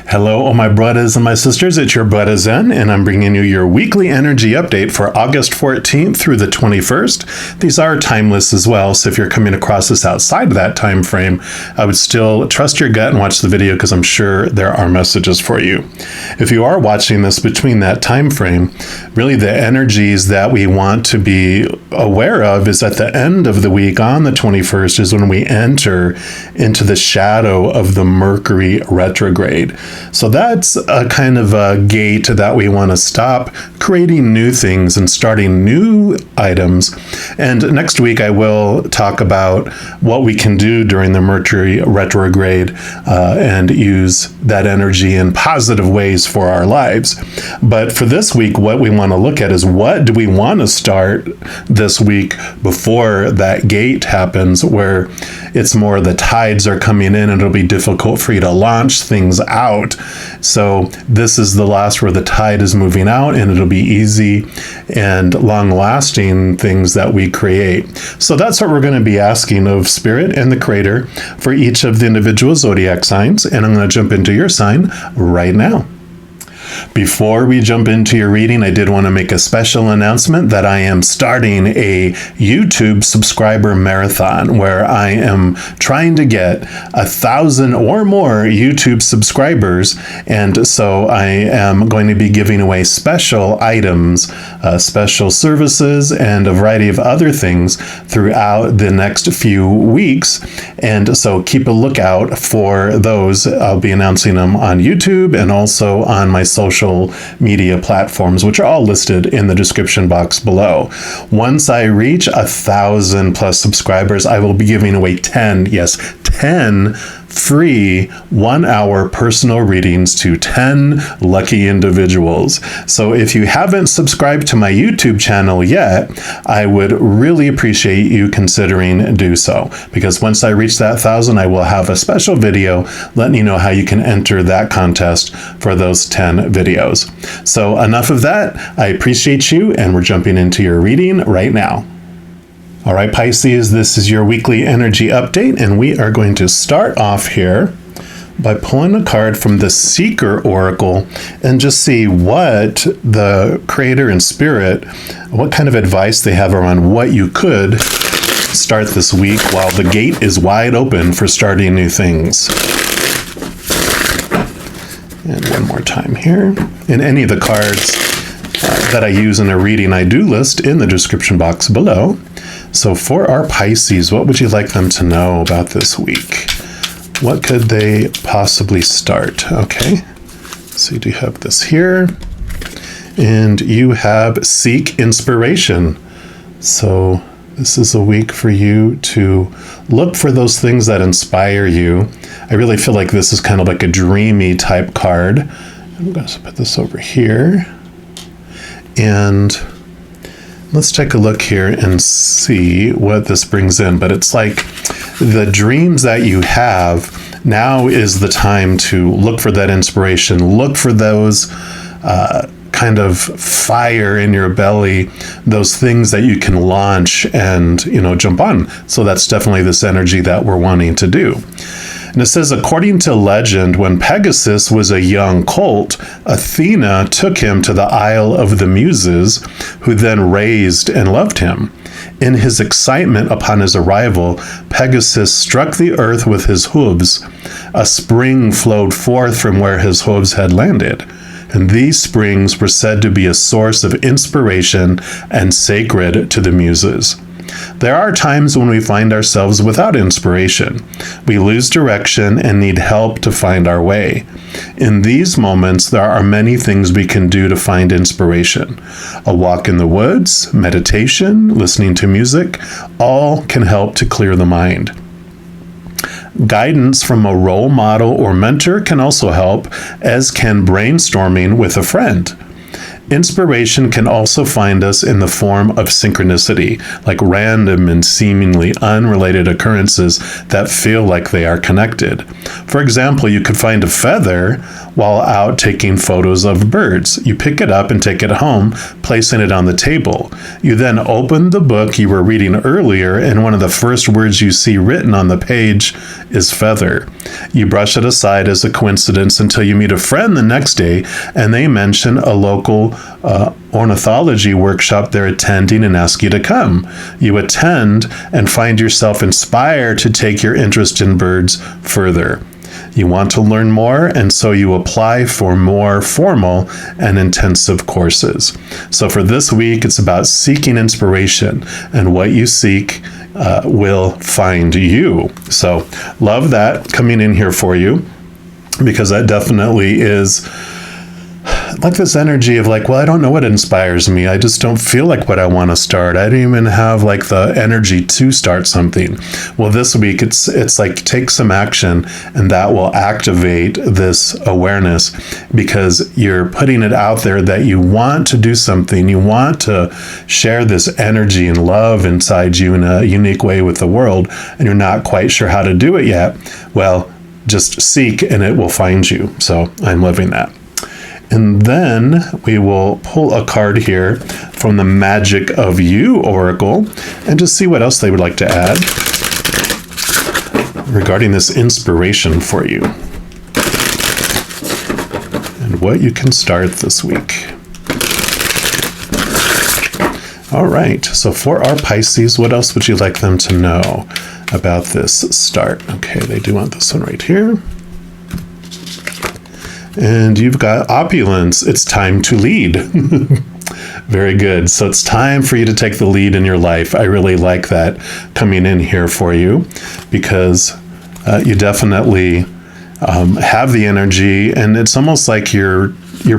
Hello, all my brothers and my sisters. It's your brother Zen, and I'm bringing you your weekly energy update for August 14th through the 21st. These are timeless as well, so if you're coming across this outside of that time frame, I would still trust your gut and watch the video because I'm sure there are messages for you. If you are watching this between that time frame, really the energies that we want to be aware of is at the end of the week on the 21st is when we enter into the shadow of the Mercury retrograde. So that's a kind of a gate that we want to stop creating new things and starting new items. And next week I will talk about what we can do during the Mercury retrograde and use that energy in positive ways for our lives. But for this week, what we want to look at is what do we want to start this week before that gate happens, where it's more the tides are coming in and it'll be difficult for you to launch things out. So this is the last where the tide is moving out, and it'll be easy and long-lasting things that we create. So that's what we're going to be asking of Spirit and the Creator for each of the individual zodiac signs, and I'm going to jump into your sign right now. Before we jump into your reading, I did want to make a special announcement that I am starting a YouTube subscriber marathon where I am trying to get 1,000 or more YouTube subscribers. And so I am going to be giving away special items, special services, and a variety of other things throughout the next few weeks. And so keep a lookout for those. I'll be announcing them on YouTube and also on my social media platforms, which are all listed in the description box below. Once I reach 1,000 plus subscribers, I will be giving away 10 free 1-hour personal readings to 10 lucky individuals. So if you haven't subscribed to my YouTube channel yet, I would really appreciate you considering do so, because once I reach that 1,000, I will have a special video letting you know how you can enter that contest for those 10 videos. So enough of that. I appreciate you, and we're jumping into your reading right now. All right, Pisces, this is your weekly energy update, and we are going to start off here by pulling a card from the Seeker Oracle and just see what the Creator and Spirit, what kind of advice they have around what you could start this week while the gate is wide open for starting new things. And one more time here. And any of the cards that I use in a reading, I do list in the description box below. So for our Pisces, what would you like them to know about this week? What could they possibly start? Okay, so you do have this here. And you have Seek Inspiration. So this is a week for you to look for those things that inspire you. I really feel like this is kind of like a dreamy type card. I'm going to put this over here. And let's take a look here and see what this brings in. But it's like the dreams that you have, now is the time to look for that inspiration, look for those kind of fire in your belly, those things that you can launch and, jump on. So that's definitely this energy that we're wanting to do. And it says, according to legend, when Pegasus was a young colt, Athena took him to the Isle of the Muses, who then raised and loved him. In his excitement upon his arrival, Pegasus struck the earth with his hooves. A spring flowed forth from where his hooves had landed, and these springs were said to be a source of inspiration and sacred to the Muses. There are times when we find ourselves without inspiration. We lose direction and need help to find our way. In these moments, there are many things we can do to find inspiration. A walk in the woods, meditation, listening to music, all can help to clear the mind. Guidance from a role model or mentor can also help, as can brainstorming with a friend. Inspiration can also find us in the form of synchronicity, like random and seemingly unrelated occurrences that feel like they are connected. For example, you could find a feather while out taking photos of birds. You pick it up and take it home, placing it on the table. You then open the book you were reading earlier, and one of the first words you see written on the page is feather. You brush it aside as a coincidence until you meet a friend the next day and they mention a local ornithology workshop they're attending and ask you to come. You attend and find yourself inspired to take your interest in birds further. You want to learn more, and so you apply for more formal and intensive courses. So for this week, it's about seeking inspiration, and what you seek will find you. So love that coming in here for you, because that definitely is like this energy of like, well, I don't know what inspires me. I just don't feel like what I want to start. I don't even have like the energy to start something. Well, this week it's like take some action, and that will activate this awareness, because you're putting it out there that you want to do something. You want to share this energy and love inside you in a unique way with the world, and you're not quite sure how to do it yet. Well, just seek and it will find you. So I'm loving that. And then we will pull a card here from the Magic of You Oracle and just see what else they would like to add regarding this inspiration for you and what you can start this week. All right, so for our Pisces, what else would you like them to know about this start? Okay, they do want this one right here. And you've got opulence. It's time to lead. Very good. So it's time for you to take the lead in your life. I really like that coming in here for you, because you definitely have the energy, and it's almost like you're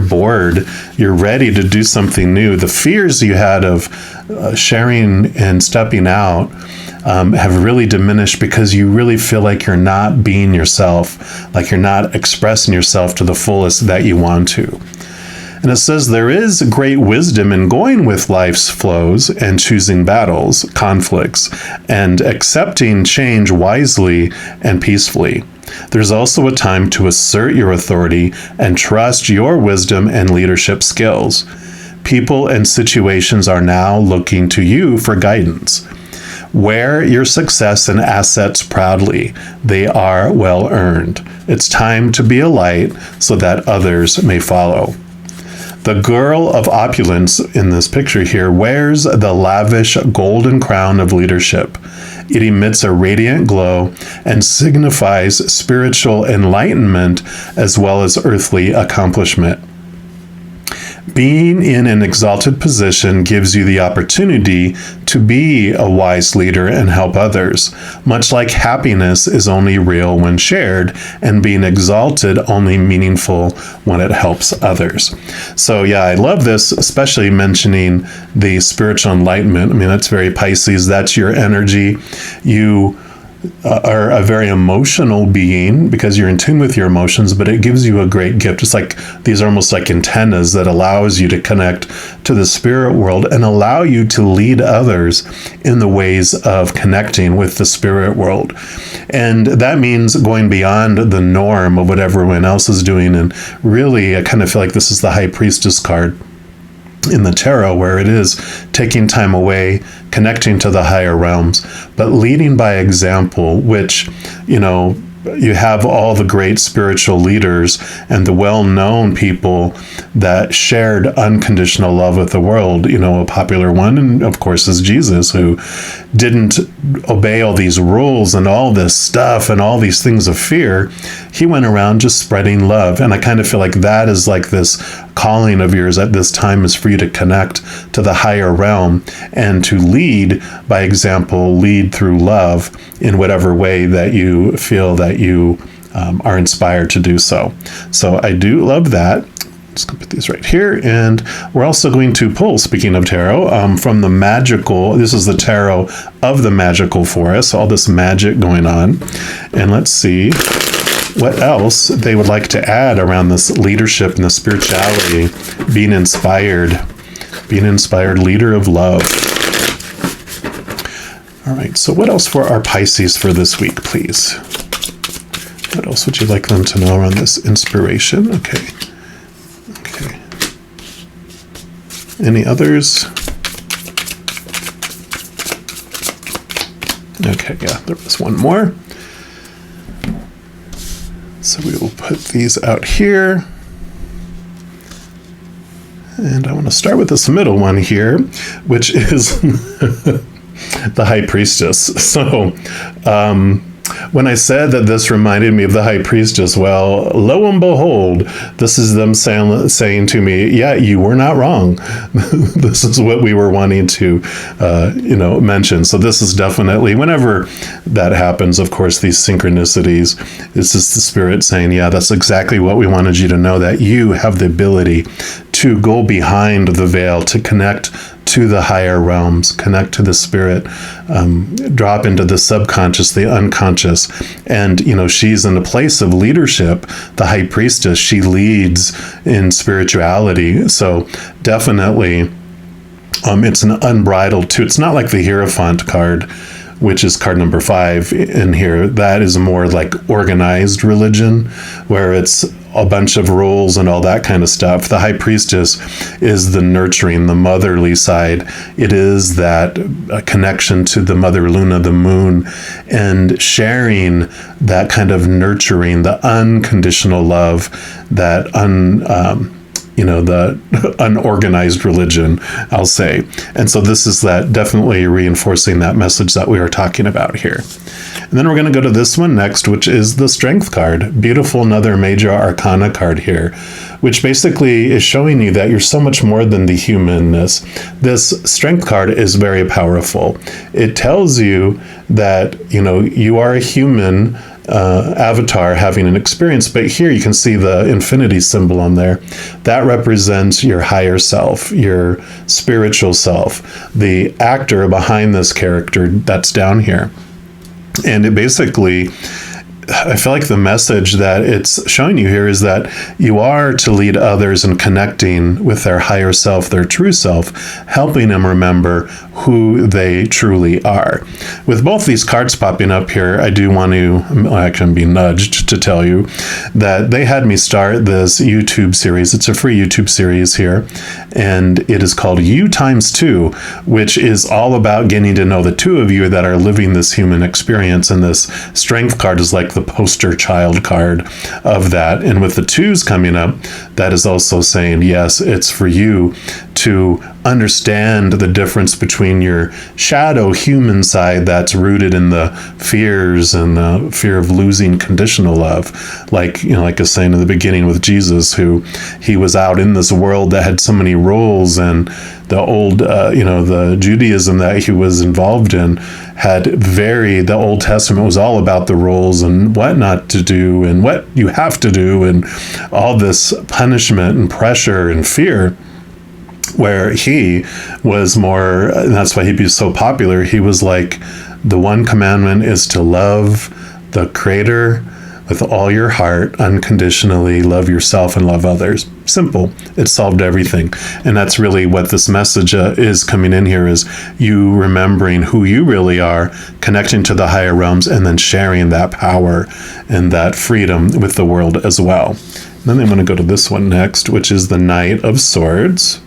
bored. You're ready to do something new. The fears you had of sharing and stepping out have really diminished, because you really feel like you're not being yourself, like you're not expressing yourself to the fullest that you want to. And it says there is great wisdom in going with life's flows and choosing battles, conflicts, and accepting change wisely and peacefully. There's also a time to assert your authority and trust your wisdom and leadership skills. People and situations are now looking to you for guidance. Wear your success and assets proudly. They are well earned. It's time to be a light so that others may follow. The girl of opulence in this picture here wears the lavish golden crown of leadership. It emits a radiant glow and signifies spiritual enlightenment as well as earthly accomplishment. Being in an exalted position gives you the opportunity to be a wise leader and help others, much like happiness is only real when shared, and being exalted only meaningful when it helps others. So yeah, I love this, especially mentioning the spiritual enlightenment. I mean, that's very Pisces. That's your energy. You are a very emotional being because you're in tune with your emotions, but it gives you a great gift. It's like these are almost like antennas that allows you to connect to the spirit world and allow you to lead others in the ways of connecting with the spirit world. And that means going beyond the norm of what everyone else is doing. And really, I kind of feel like this is the High Priestess card in the tarot, where it is taking time away, connecting to the higher realms, but leading by example, which, you know, you have all the great spiritual leaders and the well-known people that shared unconditional love with the world. You know, a popular one, and of course, is Jesus, who didn't obey all these rules and all this stuff and all these things of fear. He went around just spreading love. And I kind of feel like that is like this calling of yours at this time, is for you to connect to the higher realm and to lead by example, lead through love in whatever way that you feel that you are inspired to do so. So I do love that. Just gonna put these right here. And we're also going to pull, speaking of tarot, from the magical, this is the tarot of the magical forest, all this magic going on. And let's see what else they would like to add around this leadership and the spirituality, being inspired leader of love. All right, so what else for our Pisces for this week, please? What else would you like them to know around this inspiration? Okay. Okay. Any others? Okay, yeah, there was one more. So we will put these out here. And I want to start with this middle one here, which is the High Priestess. So when I said that this reminded me of the High Priestess, well, lo and behold, this is them saying to me, yeah, you were not wrong. This is what we were wanting to, mention. So this is definitely, whenever that happens, of course, these synchronicities, it's just the Spirit saying, yeah, that's exactly what we wanted you to know, that you have the ability to go behind the veil, to connect to the higher realms, connect to the Spirit, drop into the subconscious, the unconscious. And, she's in a place of leadership, the High Priestess. She leads in spirituality. So definitely, it's an unbridled too. It's not like the Hierophant card, which is card number 5 in here. That is more like organized religion, where it's a bunch of rules and all that kind of stuff. The High Priestess is the nurturing, the motherly side. It is that connection to the Mother Luna, the moon, and sharing that kind of nurturing, the unconditional love, that the unorganized religion, I'll say. And so this is that, definitely reinforcing that message that we are talking about here. And then we're going to go to this one next, which is the Strength card. Beautiful, another major arcana card here, which basically is showing you that you're so much more than the humanness. This Strength card is very powerful. It tells you that, you are a human avatar having an experience, but here you can see the infinity symbol on there. That represents your higher self, your spiritual self, the actor behind this character that's down here. And it basically, I feel like the message that it's showing you here is that you are to lead others in connecting with their higher self, their true self, helping them remember who they truly are. With both these cards popping up here, I do want to, I can be nudged to tell you that they had me start this YouTube series. It's a free YouTube series here, and it is called You Times Two, which is all about getting to know the two of you that are living this human experience. And this Strength card is like the poster child card of that. And with the 2s coming up, that is also saying, yes, it's for you to understand the difference between your shadow human side that's rooted in the fears and the fear of losing conditional love. Like I was saying in the beginning with Jesus, who he was out in this world that had so many rules, and the old, the Judaism that he was involved in the Old Testament was all about the rules and what not to do and what you have to do and all this punishment and pressure and fear. Where he was more, and that's why he'd be so popular, he was like, the one commandment is to love the Creator with all your heart, unconditionally, love yourself and love others. Simple. It solved everything. And that's really what this message is coming in here, is you remembering who you really are, connecting to the higher realms, and then sharing that power and that freedom with the world as well. And then I'm going to go to this one next, which is the Knight of Swords.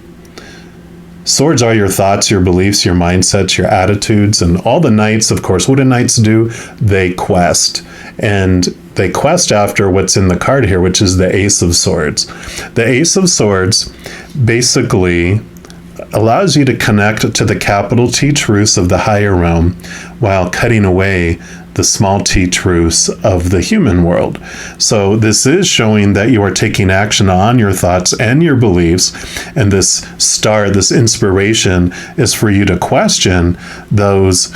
Swords are your thoughts, your beliefs, your mindsets, your attitudes, and all the knights, of course, what do knights do? They quest. And they quest after what's in the card here, which is the Ace of Swords. The Ace of Swords basically allows you to connect to the capital T truths of the higher realm while cutting away the small t truths of the human world. So this is showing that you are taking action on your thoughts and your beliefs, and this inspiration is for you to question those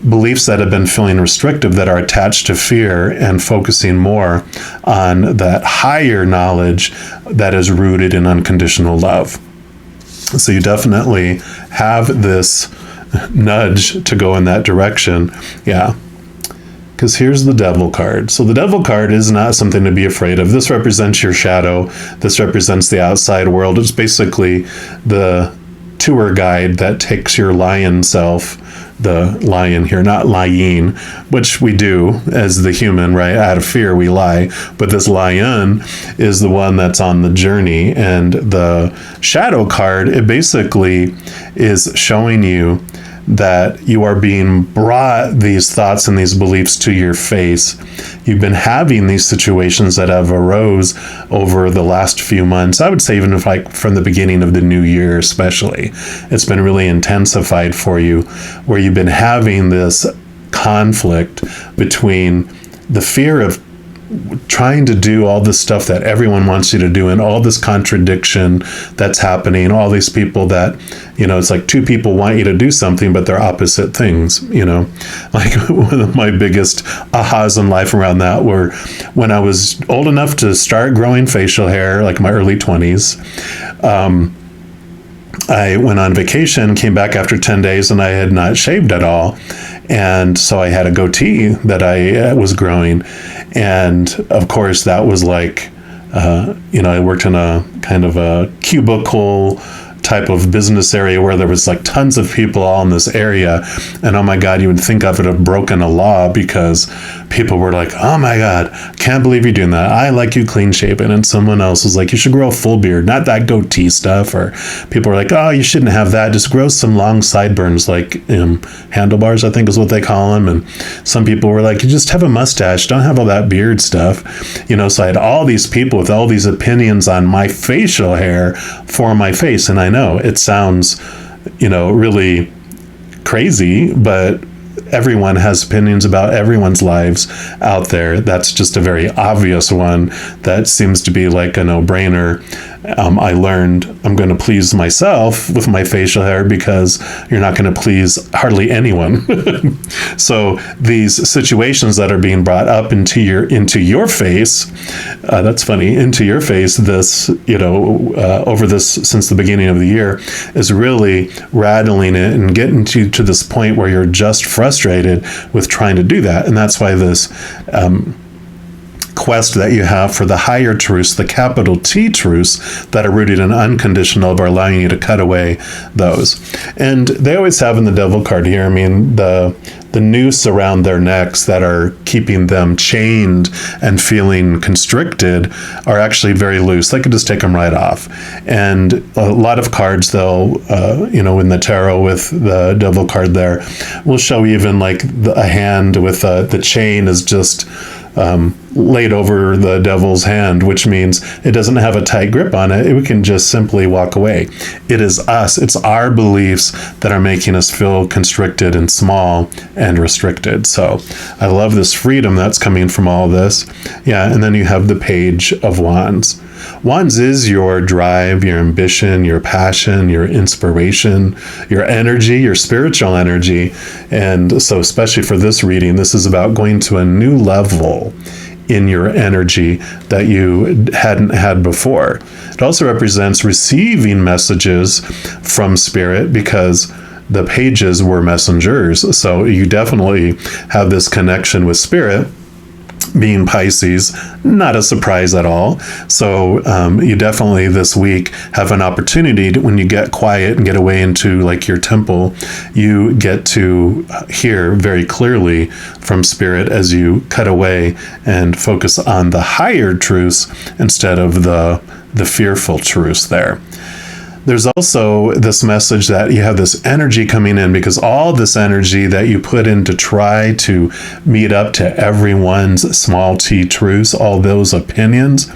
beliefs that have been feeling restrictive, that are attached to fear, and focusing more on that higher knowledge that is rooted in unconditional love. So you definitely have this nudge to go in that direction. Yeah. Because here's the Devil card. So the Devil card is not something to be afraid of. This represents your shadow. This represents the outside world. It's basically the tour guide that takes your lion self, the lion here, not lying, which we do as the human, right? Out of fear, we lie. But this lion is the one that's on the journey. And the shadow card, it basically is showing you that you are being brought these thoughts and these beliefs to your face. You've been having these situations that have arose over the last few months. I would say even if like from the beginning of the new year especially, it's been really intensified for you, where you've been having this conflict between the fear of trying to do all this stuff that everyone wants you to do, and all this contradiction that's happening, all these people that, it's like two people want you to do something, but they're opposite things, Like one of my biggest ahas in life around that were when I was old enough to start growing facial hair, like my early 20s. I went on vacation, came back after 10 days, and I had not shaved at all. And so I had a goatee that I was growing. And of course, that was like, I worked in a kind of a cubicle type of business area where there was like tons of people all in this area. And oh my God, you would think I would have broken a law, because people were like, oh my God, can't believe you're doing that. I like you clean shaven. And someone else was like, you should grow a full beard, not that goatee stuff. Or people were like, oh, you shouldn't have that. Just grow some long sideburns, like handlebars, I think is what they call them. And some people were like, you just have a mustache. Don't have all that beard stuff. So I had all these people with all these opinions on my facial hair for my face. And I know it sounds, really crazy, but everyone has opinions about everyone's lives out there. That's just a very obvious one that seems to be like a no-brainer. I learned I'm going to please myself with my facial hair, because you're not going to please hardly anyone. So these situations that are being brought up into your face, that's funny, into your face, this, over this since the beginning of the year, is really rattling it and getting to this point where you're just frustrated with trying to do that. And that's why this quest that you have for the higher truths, the capital T truths that are rooted in unconditional, are allowing you to cut away those. And they always have in the devil card here, the noose around their necks that are keeping them chained and feeling constricted are actually very loose. They could just take them right off. And a lot of cards, though, in the tarot with the devil card there, will show even like a hand with the chain is just laid over the devil's hand, which means it doesn't have a tight grip on it. We can just simply walk away. It is us. It's our beliefs that are making us feel constricted and small and restricted. So I love this freedom that's coming from all this. Yeah, and then you have the Page of Wands. Wands is your drive, your ambition, your passion, your inspiration, your energy, your spiritual energy. And so especially for this reading, this is about going to a new level in your energy that you hadn't had before. It also represents receiving messages from spirit, because the pages were messengers. So you definitely have this connection with spirit. Being Pisces, not a surprise at all. So you definitely this week have an opportunity to, when you get quiet and get away into like your temple, you get to hear very clearly from spirit as you cut away and focus on the higher truths instead of the fearful truths there. There's also this message that you have this energy coming in, because all this energy that you put in to try to meet up to everyone's small t truths, all those opinions,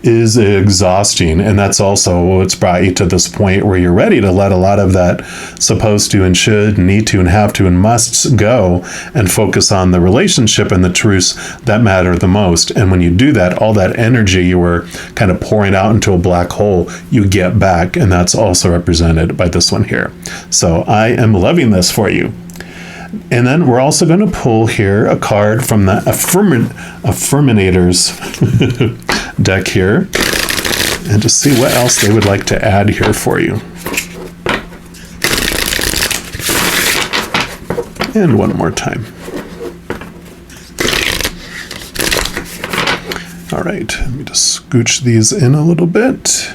is exhausting. And that's also what's brought you to this point where you're ready to let a lot of that supposed to and should, need to and have to and musts go, and focus on the relationship and the truths that matter the most. And when you do that, all that energy you were kind of pouring out into a black hole, you get back. And that's also represented by this one here. So I am loving this for you. And then we're also going to pull here a card from the Affirminators deck here, and to see what else they would like to add here for you. And one more time. All right, let me just scooch these in a little bit.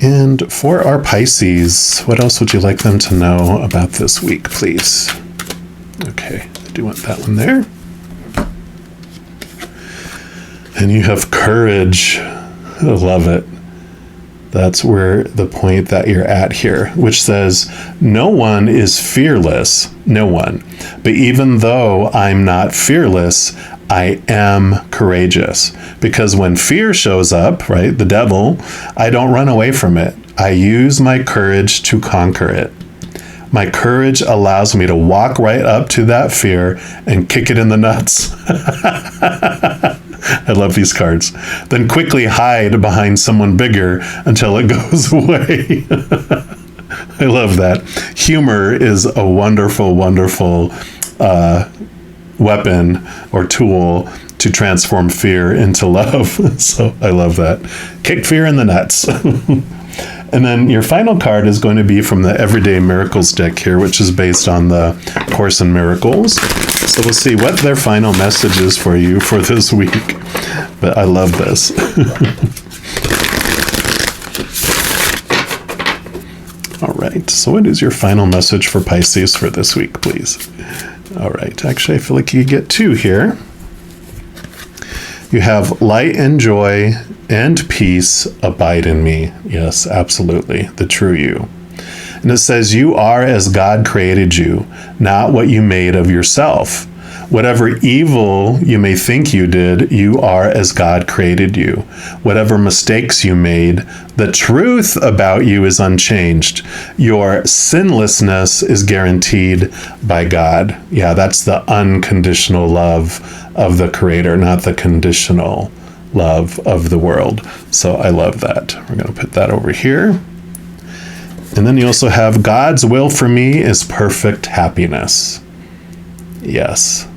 And for our Pisces, what else would you like them to know about this week, please? Okay, I do want that one there. And you have courage. I love it. That's where the point that you're at here, which says, no one is fearless, no one. But even though I'm not fearless, I am courageous. Because when fear shows up, right, the devil, I don't run away from it. I use my courage to conquer it. My courage allows me to walk right up to that fear and kick it in the nuts. I love these cards. Then quickly hide behind someone bigger until it goes away. I love that. Humor is a wonderful, wonderful weapon or tool to transform fear into love. So I love that. Kick fear in the nuts. And then your final card is going to be from the Everyday Miracles deck here, which is based on the Course in Miracles. So we'll see what their final message is for you for this week. But I love this. All right. So what is your final message for Pisces for this week, please? All right. Actually, I feel like you get two here. You have light and joy and peace abide in me. Yes, absolutely. The true you. And it says, you are as God created you, not what you made of yourself. Whatever evil you may think you did, you are as God created you. Whatever mistakes you made, the truth about you is unchanged. Your sinlessness is guaranteed by God. Yeah, that's the unconditional love of the Creator, not the conditional love of the world. So I love that. We're going to put that over here. And then you also have God's will for me is perfect happiness. Yes.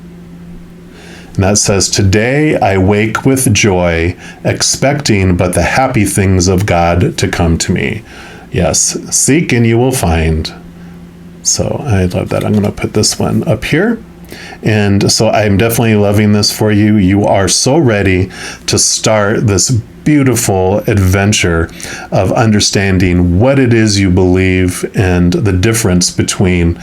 And that says, today I wake with joy, expecting but the happy things of God to come to me. Yes, seek and you will find. So I love that. I'm going to put this one up here. And so I'm definitely loving this for you. You are so ready to start this beautiful adventure of understanding what it is you believe and the difference between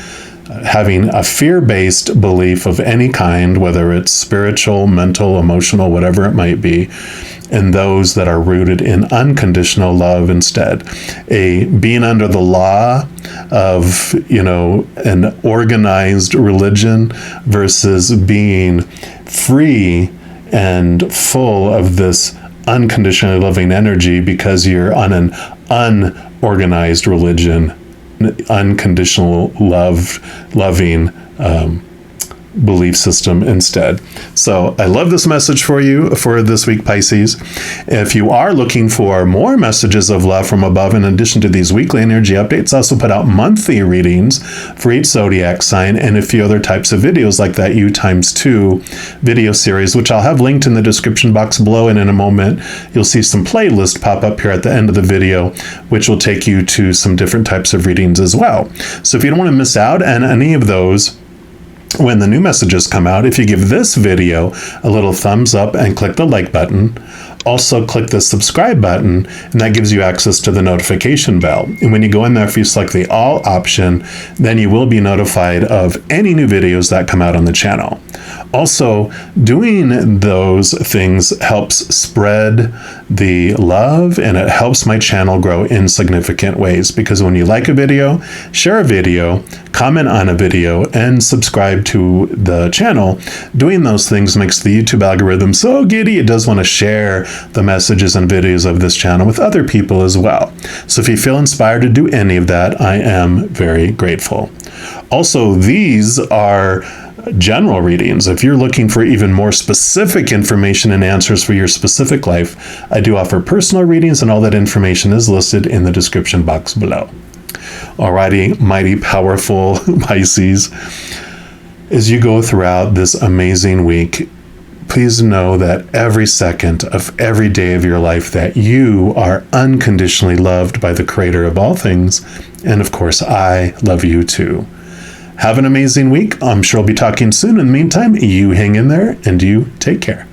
having a fear-based belief of any kind, whether it's spiritual, mental, emotional, whatever it might be, and those that are rooted in unconditional love instead. A being under the law of, an organized religion versus being free and full of this unconditionally loving energy because you're on an unorganized religion, unconditional loving belief system instead. So I love this message for you for this week, Pisces. If you are looking for more messages of love from above, in addition to these weekly energy updates, I also put out monthly readings for each zodiac sign and a few other types of videos like that U times 2 video series, which I'll have linked in the description box below. And in a moment, you'll see some playlists pop up here at the end of the video, which will take you to some different types of readings as well. So if you don't want to miss out on any of those, when the new messages come out, if you give this video a little thumbs up and click the like button, also click the subscribe button, and that gives you access to the notification bell. And when you go in there, if you select the all option, then you will be notified of any new videos that come out on the channel. Also, doing those things helps spread the love, and it helps my channel grow in significant ways, because when you like a video, share a video, comment on a video, and subscribe to the channel, doing those things makes the YouTube algorithm so giddy it does want to share the messages and videos of this channel with other people as well. So if you feel inspired to do any of that, I am very grateful. Also, these are general readings. If you're looking for even more specific information and answers for your specific life, I do offer personal readings, and all that information is listed in the description box below. Alrighty, mighty powerful Pisces, as you go throughout this amazing week, please know that every second of every day of your life that you are unconditionally loved by the Creator of all things. And of course, I love you too. Have an amazing week. I'm sure I'll be talking soon. In the meantime, you hang in there and you take care.